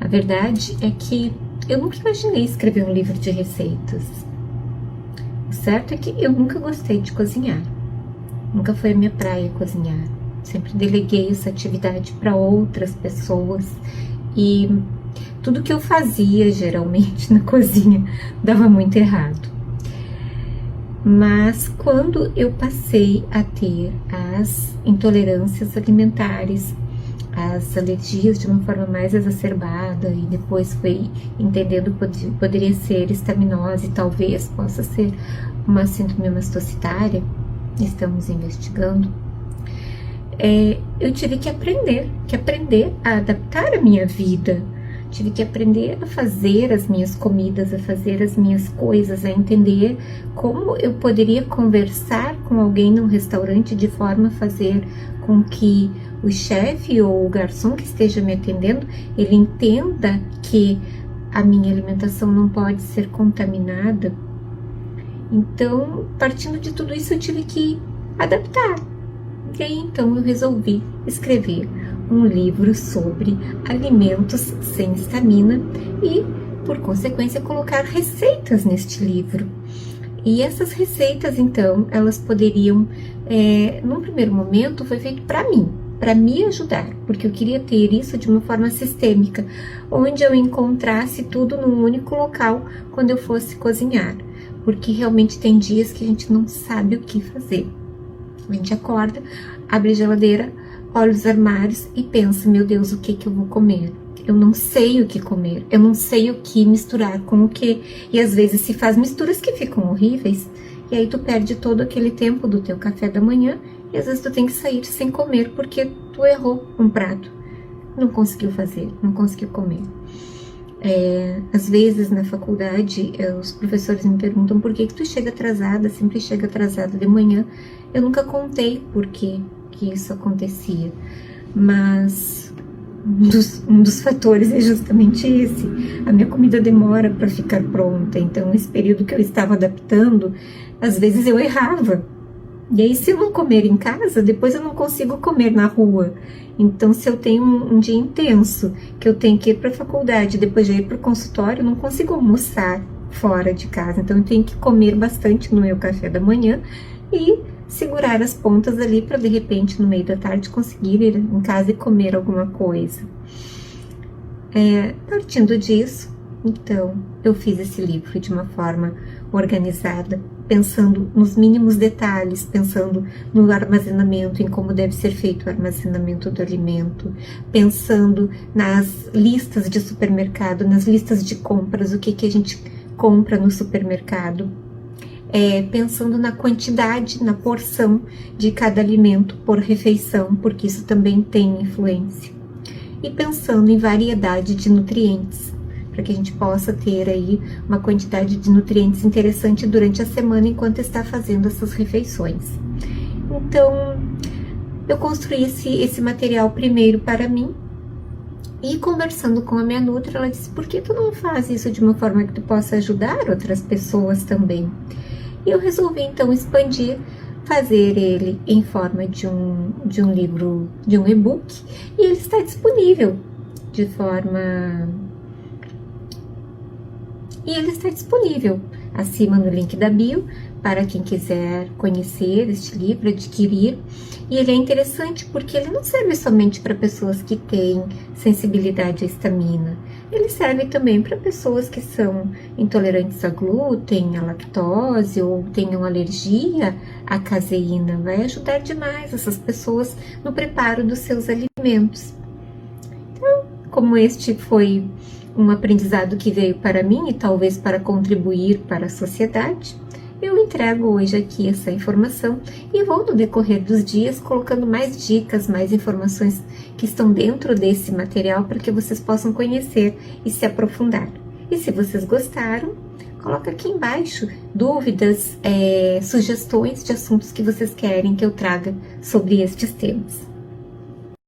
A verdade é que eu nunca imaginei escrever um livro de receitas. O certo é que eu nunca gostei de cozinhar. Nunca foi a minha praia cozinhar. Sempre deleguei essa atividade para outras pessoas e tudo que eu fazia, geralmente, na cozinha, dava muito errado. Mas quando eu passei a ter as intolerâncias alimentares, as alergias de uma forma mais exacerbada, e depois fui entendendo que poderia ser estaminose, talvez possa ser uma síndrome mastocitária, estamos investigando, eu tive que aprender a adaptar a minha vida. Tive que aprender a fazer as minhas comidas, a fazer as minhas coisas, a entender como eu poderia conversar com alguém num restaurante de forma a fazer com que o chefe ou o garçom que esteja me atendendo, ele entenda que a minha alimentação não pode ser contaminada. Então, partindo de tudo isso, eu tive que adaptar. E aí, então, eu resolvi escrever um livro sobre alimentos sem histamina e, por consequência, colocar receitas neste livro. E essas receitas, então, elas poderiam, num primeiro momento, foi feito para me ajudar, porque eu queria ter isso de uma forma sistêmica, onde eu encontrasse tudo num único local quando eu fosse cozinhar, porque realmente tem dias que a gente não sabe o que fazer. A gente acorda, abre a geladeira, olha os armários e pensa, meu Deus, o que eu vou comer? Eu não sei o que comer, eu não sei o que misturar com o que. E às vezes se faz misturas que ficam horríveis, e aí tu perde todo aquele tempo do teu café da manhã, e às vezes tu tem que sair sem comer, porque tu errou um prato. Não conseguiu fazer, não conseguiu comer. Às vezes na faculdade, os professores me perguntam por que tu chega atrasada, sempre chega atrasada de manhã. Eu nunca contei por que isso acontecia, mas um dos fatores é justamente esse. A minha comida demora para ficar pronta, então esse período que eu estava adaptando, às vezes eu errava. E aí, se eu não comer em casa, depois eu não consigo comer na rua. Então, se eu tenho um dia intenso, que eu tenho que ir para a faculdade, depois de ir para o consultório, eu não consigo almoçar fora de casa. Então, eu tenho que comer bastante no meu café da manhã e segurar as pontas ali para, de repente, no meio da tarde, conseguir ir em casa e comer alguma coisa. Partindo disso, então, eu fiz esse livro de uma forma organizada, pensando nos mínimos detalhes, pensando no armazenamento, em como deve ser feito o armazenamento do alimento, pensando nas listas de supermercado, nas listas de compras, o que a gente compra no supermercado, pensando na quantidade, na porção de cada alimento por refeição, porque isso também tem influência, e pensando em variedade de nutrientes, para que a gente possa ter aí uma quantidade de nutrientes interessante durante a semana enquanto está fazendo essas refeições. Então, eu construí esse material primeiro para mim, e conversando com a minha nutri, ela disse, por que tu não faz isso de uma forma que tu possa ajudar outras pessoas também? E eu resolvi então expandir, fazer ele em forma de um livro, de um e-book, e ele está disponível de forma... E ele está disponível acima no link da bio, para quem quiser conhecer este livro, adquirir. E ele é interessante porque ele não serve somente para pessoas que têm sensibilidade à histamina. Ele serve também para pessoas que são intolerantes a glúten, à lactose ou tenham alergia à caseína. Vai ajudar demais essas pessoas no preparo dos seus alimentos. Então, como este foi um aprendizado que veio para mim e talvez para contribuir para a sociedade, eu entrego hoje aqui essa informação e vou no decorrer dos dias colocando mais dicas, mais informações que estão dentro desse material para que vocês possam conhecer e se aprofundar. E se vocês gostaram, coloca aqui embaixo dúvidas, sugestões de assuntos que vocês querem que eu traga sobre estes temas.